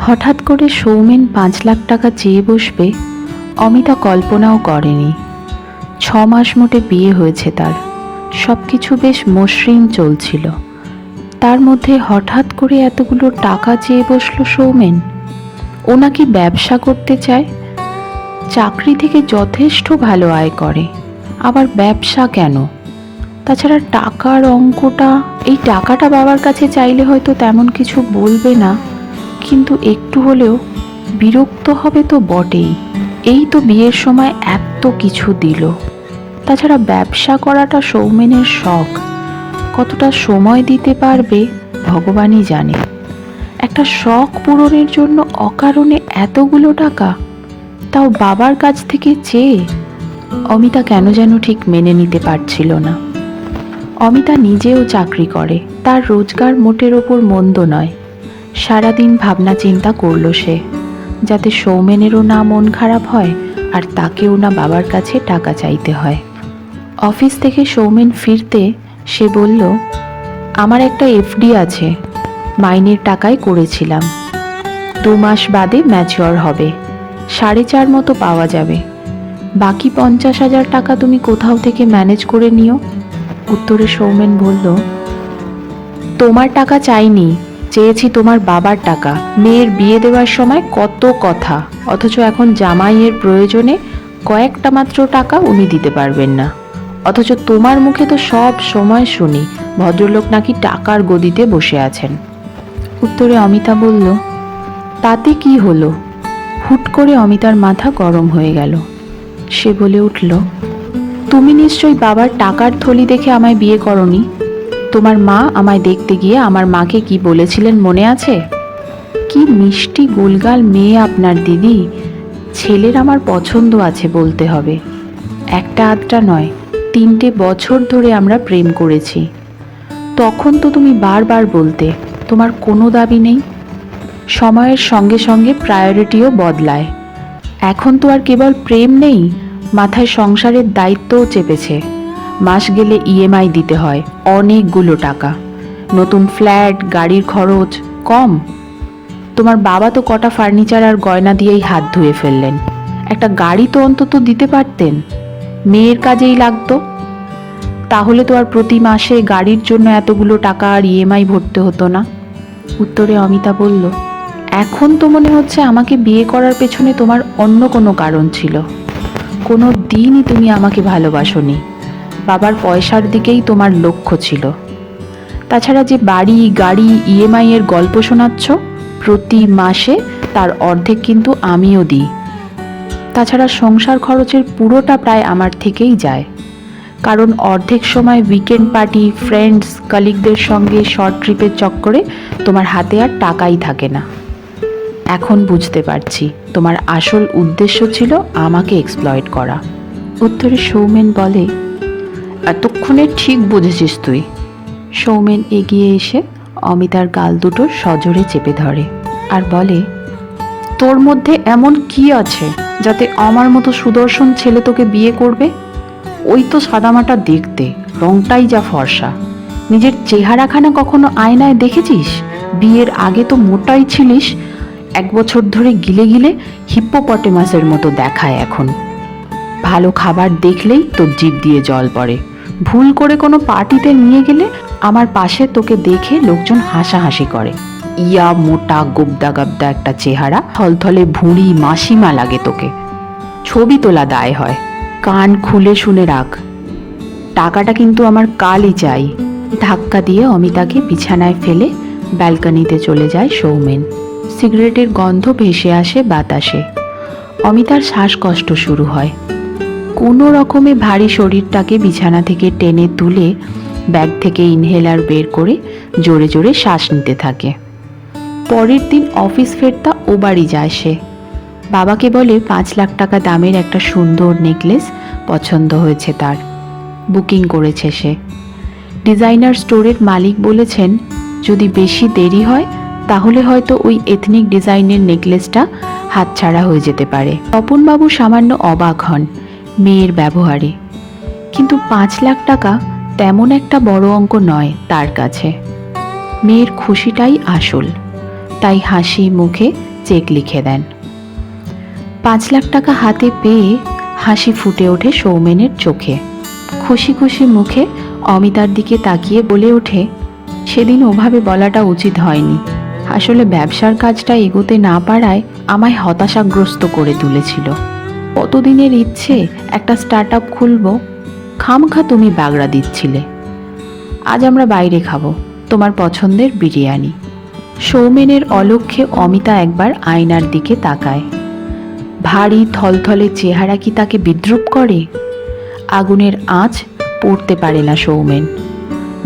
হঠাৎ করে সৌমেন 5 লাখ টাকা চেয়ে বসবে অমিতা কল্পনাও করেনি। 6 মাস মোটে বিয়ে হয়েছে তার, সব কিছু বেশ মসৃণ চলছিল। তার মধ্যে হঠাৎ করে এতগুলো টাকা চেয়ে বসলো সৌমেন। ও নাকি ব্যবসা করতে চায়, চাকরি থেকে যথেষ্ট ভালো আয় করে, আবার ব্যবসা কেন? তাছাড়া টাকার অঙ্কটা, এই টাকাটা বাবার কাছে চাইলে হয়তো তেমন কিছু বলবে না, কিন্তু একটু হলেও বিরক্ত হবে তো বটেই। এই তো বিয়ের সময় এত কিছু দিল। তাছাড়া ব্যবসা করাটা সৌমেনের শখ, কতটা সময় দিতে পারবে ভগবানই জানে। একটা শখ পূরণের জন্য অকারণে এতগুলো টাকা, তাও বাবার কাছ থেকে চেয়ে। অমিতা কেন যেন ঠিক মেনে নিতে পারছিল না। অমিতা নিজেও চাকরি করে, তার রোজগার মোটের ওপর মন্দ নয়। সারাদিন ভাবনা চিন্তা করল সে, যাতে সৌমেনেরও না মন খারাপ হয় আর তাকেও না বাবার কাছে টাকা চাইতে হয়। অফিস থেকে সৌমেন ফিরতে সে বলল, আমার একটা এফডি আছে, মাইনের টাকায় করেছিলাম, 2 মাস বাদে ম্যাচিওর হবে, 4.5 মতো পাওয়া যাবে। বাকি 50,000 টাকা তুমি কোথাও থেকে ম্যানেজ করে নিও। উত্তরে সৌমেন বলল, তোমার টাকা চাইনি, চেয়েছি তোমার বাবার টাকা। মেয়ের বিয়ে দেওয়ার সময় কত কথা, অথচ এখন জামাইয়ের প্রয়োজনে কয়েকটা মাত্র টাকা উনি দিতে পারবেন না। অথচ তোমার মুখে তো সব সময় শুনি ভদ্রলোক নাকি টাকার গদিতে বসে আছেন। উত্তরে অমিতা বলল, তাতে কি হলো? হুট করে অমিতার মাথা গরম হয়ে গেল। সে বলে উঠল, তুমি নিশ্চয়ই বাবার টাকার থলি দেখে আমায় বিয়ে করনি। তোমার মা আমায় দেখতে গিয়ে আমার মাকে কি বলেছিলেন মনে আছে? কি মিষ্টি গোলগাল মেয়ে আপনার দিদি, ছেলের আমার পছন্দ আছে বলতে হবে। একটা আধটা নয়, 3টে বছর ধরে আমরা প্রেম করেছি। তখন তো তুমি বারবার বলতে তোমার কোনো দাবি নেই। সময়ের সঙ্গে সঙ্গে প্রায়োরিটিও বদলায়। এখন তো আর কেবল প্রেম নেই, মাথায় সংসারের দায়িত্বও চেপেছে। মাস গেলে ইএমআই দিতে হয় অনেকগুলো টাকা, নতুন ফ্ল্যাট, গাড়ির খরচ কম। তোমার বাবা তো কটা ফার্নিচার আর গয়না দিয়েই হাত ধুয়ে ফেললেন। একটা গাড়ি তো অন্তত দিতে পারতেন, মেয়ের কাজেই লাগতো। তাহলে তো আর প্রতি মাসে গাড়ির জন্য এতগুলো টাকা আর ইএমআই ভরতে হতো না। উত্তরে অমিতা বলল, এখন তো মনে হচ্ছে আমাকে বিয়ে করার পেছনে তোমার অন্য কোনো কারণ ছিল। কোনো দিনই তুমি আমাকে ভালোবাসোনি, বাবার পয়সার দিকেই তোমার লক্ষ্য ছিল। তাছাড়া যে বাড়ি, গাড়ি, ইএমআই এর গল্প শোনাচ্ছ, প্রতি মাসে তার অর্ধেক কিন্তু আমিও দিই। তাছাড়া সংসার খরচের পুরোটা প্রায় আমার থেকেই যায়, কারণ অর্ধেক সময় উইকেন্ড পার্টি, ফ্রেন্ডস, কলিগদের সঙ্গে শর্ট ট্রিপের চক্করে তোমার হাতে আর টাকাই থাকে না। এখন বুঝতে পারছি তোমার আসল উদ্দেশ্য ছিল আমাকে এক্সপ্লয়েট করা। উত্তরে সৌমেন বলে, এতক্ষণে ঠিক বুঝেছিস তুই। সৌমেন এগিয়ে এসে অমিতার গাল দুটো সজোরে চেপে ধরে আর বলে, তোর মধ্যে এমন কি আছে যাতে আমার মতো সুদর্শন ছেলে তোকে বিয়ে করবে? ওই তো সাদামাটা দেখতে, রংটাই যা ফর্সা। নিজের চেহারাখানা কখনো আয়নায় দেখেছিস? বিয়ের আগে তো মোটাই ছিলিস, 1 বছর ধরে গিলে গিলে হিপ্পোপটেমাসের মতো দেখায় এখন। ভালো খাবার দেখলেই তোর জিভ দিয়ে জল পড়ে। ভুল করে কোনো পার্টিতে নিয়ে গেলে আমার পাশে তোকে দেখে লোকজন হাসাহাসি করে। ইয়া মোটা গোবদা গাবদা একটা চেহারা, থলথলে ভুঁড়ি, মাসিমা লাগে তোকে। ছবি তোলা দায় হয়। কান খুলে শুনে রাখ, টাকাটা কিন্তু আমার কালই চাই। ধাক্কা দিয়ে অমিতাকে বিছানায় ফেলে ব্যালকনিতে চলে যায় সৌমেন। সিগারেটের গন্ধ ভেসে আসে বাতাসে। অমিতার শ্বাসকষ্ট শুরু হয়। কোনো রকমে ভারী শরীরটাকে বিছানা থেকে টেনে তুলে ব্যাগ থেকে ইনহেলার বের করে জোরে জোরে শ্বাস নিতে থাকে। পরের দিন অফিস ফেরতা ও বাড়ি যায় সে। বাবাকে বলে 5 লাখ টাকা দামের একটা সুন্দর নেকলেস পছন্দ হয়েছে তার, বুকিং করেছে সে। ডিজাইনার স্টোরের মালিক বলেছেন, যদি বেশি দেরি হয় তাহলে হয়তো ওই এথনিক ডিজাইনের নেকলেসটা হাতছাড়া হয়ে যেতে পারে। তপনবাবু সামান্য অবাক হন মেয়ের ব্যবহারে, কিন্তু 5 লাখ টাকা তেমন একটা বড় অঙ্ক নয় তার কাছে। মেয়ের খুশিটাই আসল। তাই হাসি মুখে চেক লিখে দেন। 5 লাখ টাকা হাতে পেয়ে হাসি ফুটে ওঠে সৌমেনের চোখে। খুশি খুশি মুখে অমিতার দিকে তাকিয়ে বলে ওঠে, সেদিন ওভাবে বলাটা উচিত হয়নি। আসলে ব্যবসার কাজটা এগোতে না পারায় আমায় হতাশাগ্রস্ত করে তুলেছিল। কতদিনের ইচ্ছে একটা স্টার্ট আপ খুলব, খামখা তুমি বাগড়া দিচ্ছিলে। আজ আমরা বাইরে খাবো, তোমার পছন্দের বিরিয়ানি। সৌমেনের অলক্ষ্যে অমিতা একবার আয়নার দিকে তাকায়। ভারী থলথলে চেহারা কি তাকে বিদ্রুপ করে? আগুনের আঁচ পড়তে পারে না সৌমেন।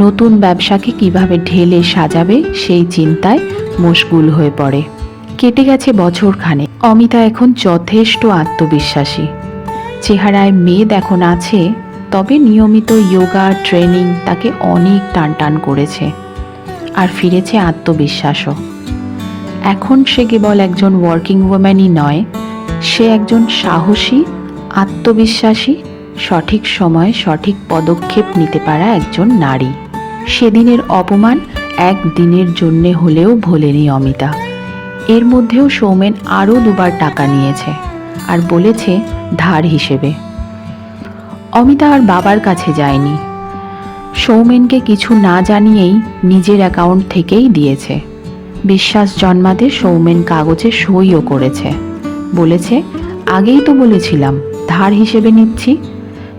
নতুন ব্যবসাকে কিভাবে ঢেলে সাজাবে সেই চিন্তায় মশগুল হয়ে পড়ে। কেটে গেছে বছরখানেক। অমিতা এখন যথেষ্ট আত্মবিশ্বাসী। চেহারায় মেদ এখন আছে, তবে নিয়মিত যোগা ট্রেনিং তাকে অনেক টানটান করেছে, আর ফিরেছে আত্মবিশ্বাসও। এখন সে কেবল একজন ওয়ার্কিং ওম্যানই নয়, সে একজন সাহসী, আত্মবিশ্বাসী, সঠিক সময়ে সঠিক পদক্ষেপ নিতে পারা একজন নারী। সেদিনের অপমান একদিনের জন্যে হলেও ভোলেনি অমিতা। এর মধ্যেও সৌমেন আরও 2বার টাকা নিয়েছে, আর বলেছে ধার হিসেবে। অমিতা আর বাবার কাছে যায়নি। সৌমেনকে কিছু না জানিয়েই নিজের অ্যাকাউন্ট থেকেই দিয়েছে। বিশ্বাস জন্মাতে সৌমেন কাগজে সইও করেছে। বলেছে, আগেই তো বলেছিলাম ধার হিসেবে নিচ্ছি,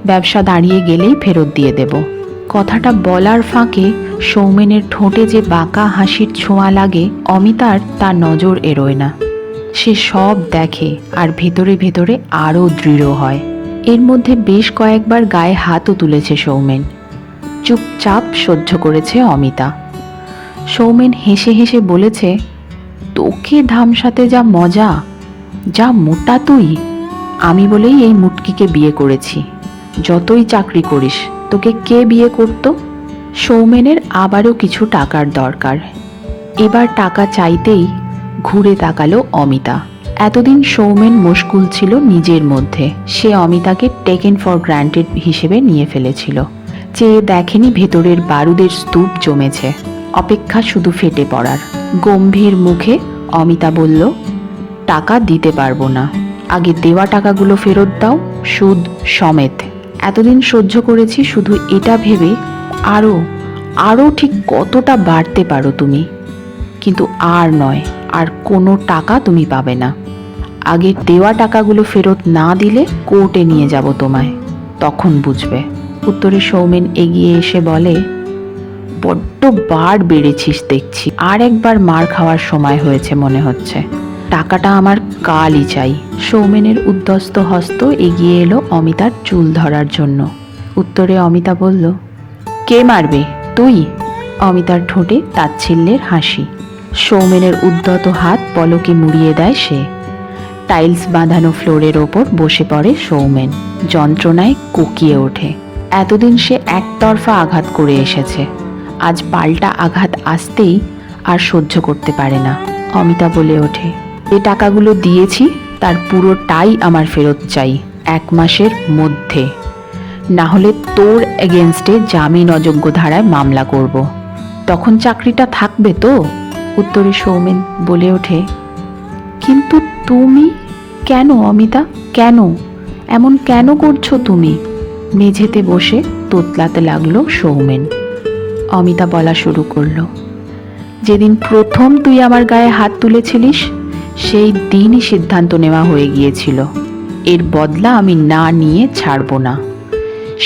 ব্যবসা দাঁড়িয়ে গেলেই ফেরত দিয়ে দেব। কথাটা বলার ফাঁকে সৌমেনের ঠোঁটে যে বাঁকা হাসির ছোঁয়া লাগে, অমিতার তার নজর এড়োয় না। সে সব দেখে আর ভেতরে ভেতরে আরও দৃঢ় হয়। এর মধ্যে বেশ কয়েকবার গায়ে হাতও তুলেছে সৌমেন। চুপচাপ সহ্য করেছে অমিতা। সৌমেন হেসে হেসে বলেছে, তোকে ধামসাতে যা মজা, যা মোটা তুই। আমি বলেই এই মুটকিকে বিয়ে করেছি। যতই চাকরি করিস, তোকে কে বিয়ে করত? সৌমেনের আবারও কিছু টাকার দরকার। এবার টাকা চাইতেই ঘুরে তাকালো অমিতা। এতদিন সৌমেন মশগুল ছিল নিজের মধ্যে। সে অমিতাকে টেকেন ফর গ্রান্টেড হিসেবে নিয়ে ফেলেছিল। চেয়ে দেখেনি ভেতরের বারুদের স্তূপ জমেছে, অপেক্ষা শুধু ফেটে পড়ার। গম্ভীর মুখে অমিতা বলল, টাকা দিতে পারবো না, আগে দেওয়া টাকাগুলো ফেরত দাও, সুদ সমেত। এতদিন সহ্য করেছি শুধু এটা ভেবে আরও আরও ঠিক কতটা বাড়তে পারো তুমি, কিন্তু আর নয়, আর কোনো টাকা তুমি পাবে না। আগে দেওয়া টাকাগুলো ফেরত না দিলে কোর্টে নিয়ে যাব তোমায়, তখন বুঝবে। উত্তরে সৌমেন এগিয়ে এসে বলে, বড্ড বার বেড়েছিস দেখছি, আর একবার মার খাওয়ার সময় হয়েছে মনে হচ্ছে। টাকাটা আমার কালই চাই। সৌমেনের উদ্ধস্ত হস্ত এগিয়ে এলো অমিতার চুল ধরার জন্য। উত্তরে অমিতা বলল, কে মারবে, তুই? অমিতার ঠোঁটে তাচ্ছিল্যের হাসি। সৌমেনের উদ্যত হাত পলকে মুড়িয়ে দেয় সে। টাইলস বাঁধানো ফ্লোরের ওপর বসে পড়ে সৌমেন। যন্ত্রণায় কুকিয়ে ওঠে। এতদিন সে একতরফা আঘাত করে এসেছে, আজ পাল্টা আঘাত আসতেই আর সহ্য করতে পারে না। অমিতা বলে ওঠে, যে টাকাগুলো দিয়েছি তার পুরোটাই আমার ফেরত চাই, 1 মাসের মধ্যে, না হলে তোর এগেনস্টে জামিন অযোগ্য ধারায় মামলা করব। তখন চাকরিটা থাকবে তো? উত্তরে সৌমেন বলে ওঠে, কিন্তু তুমি কেন অমিতা, কেন এমন কেন করছো তুমি? মেঝেতে বসে তোতলাতে লাগলো সৌমেন। অমিতা বলা শুরু করলো, যেদিন প্রথম তুই আমার গায়ে হাত তুলেছিলিস, সেই দিনই সিদ্ধান্ত নেওয়া হয়ে গিয়েছিল, এর বদলা আমি না নিয়ে ছাড়ব না।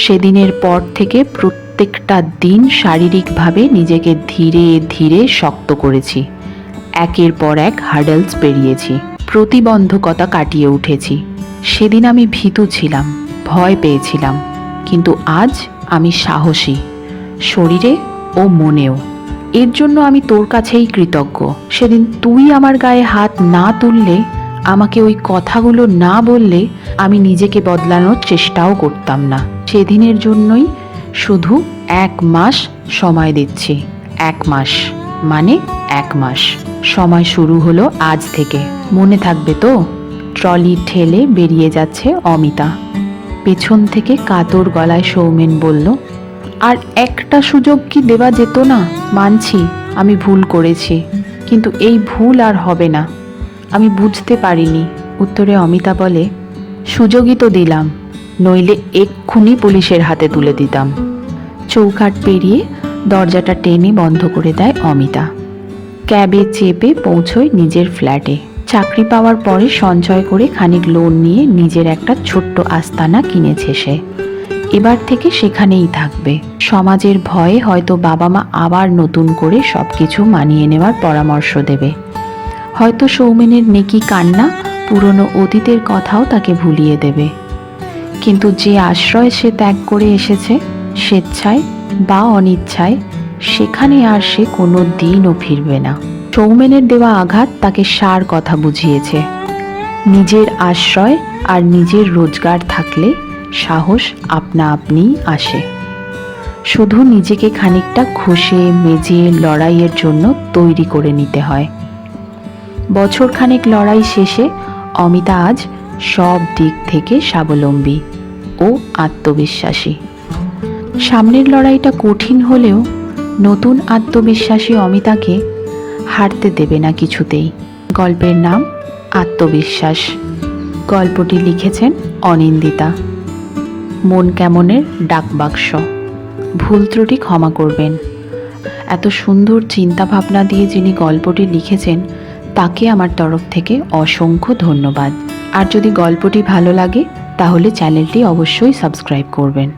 সেদিনের পর থেকে প্রত্যেকটা দিন শারীরিকভাবে নিজেকে ধীরে ধীরে শক্ত করেছি। একের পর এক হার্ডেলস পেরিয়েছি, প্রতিবন্ধকতা কাটিয়ে উঠেছি। সেদিন আমি ভীতু ছিলাম, ভয় পেয়েছিলাম, কিন্তু আজ আমি সাহসী, শরীরে ও মনেও। এর জন্য আমি তোর কাছেই কৃতজ্ঞ। সেদিন তুই আমার গায়ে হাত না তুললে, আমাকে ওই কথাগুলো না বললে, আমি নিজেকে বদলানোর চেষ্টাও করতাম না। সেদিনের জন্যই শুধু 1 মাস সময় দিচ্ছি। 1 মাস মানে 1 মাস। সময় শুরু হলো আজ থেকে, মনে থাকবে তো? ট্রলি ঠেলে বেরিয়ে যাচ্ছে অমিতা। পেছন থেকে কাতর গলায় সৌমেন বলল, আর একটা সুযোগ কি দেওয়া যেত না? মানছি আমি ভুল করেছি, কিন্তু এই ভুল আর হবে না। আমি বুঝতে পারিনি। উত্তরে অমিতা বলে, সুযোগই তো দিলাম, নইলে এক্ষুনি পুলিশের হাতে তুলে দিতাম। চৌকাঠ পেরিয়ে দরজাটা টেনে বন্ধ করে দেয় অমিতা। ক্যাবে চেপে পৌঁছয় নিজের ফ্ল্যাটে। চাকরি পাওয়ার পরে সঞ্চয় করে খানিক লোন নিয়ে নিজের একটা ছোট্ট আস্তানা কিনেছে সে। এবার থেকে সেখানেই থাকবে। সমাজের ভয়ে হয়তো বাবা মা আবার নতুন করে সব কিছু মানিয়ে নেওয়ার পরামর্শ দেবে। হয়তো সৌমেনের নেকি কান্না পুরনো অতীতের কথাও তাকে ভুলিয়ে দেবে। কিন্তু যে আশ্রয় সে ত্যাগ করে এসেছে, স্বেচ্ছায় বা অনিচ্ছায়, সেখানে আর সে কোনো দিনও ফিরবে না। সৌমেনের দেওয়া আঘাত তাকে সার কথা বুঝিয়েছে। নিজের আশ্রয় আর নিজের রোজগার থাকলে সাহস আপনা আপনিই আসে। শুধু নিজেকে খানিকটা ঘষে মেজে লড়াইয়ের জন্য তৈরি করে নিতে হয়। বছরখানেক লড়াই শেষে অমিতা আজ সব দিক থেকে স্বাবলম্বী ও আত্মবিশ্বাসী। সামনের লড়াইটা কঠিন হলেও নতুন আত্মবিশ্বাসী অমিতাকে হারতে দেবে না কিছুতেই। গল্পের নাম আত্মবিশ্বাস। গল্পটি লিখেছেন অনিন্দিতা। মন কেমনের ডাকবাক্স। ভুল ত্রুটি ক্ষমা করবেন। এত সুন্দর চিন্তা ভাবনা দিয়ে যিনি গল্পটি লিখেছেন তাকে আমার তরফ থেকে অসংখ্য ধন্যবাদ। আর যদি গল্পটি ভালো লাগে তাহলে চ্যানেলটি অবশ্যই সাবস্ক্রাইব করবেন।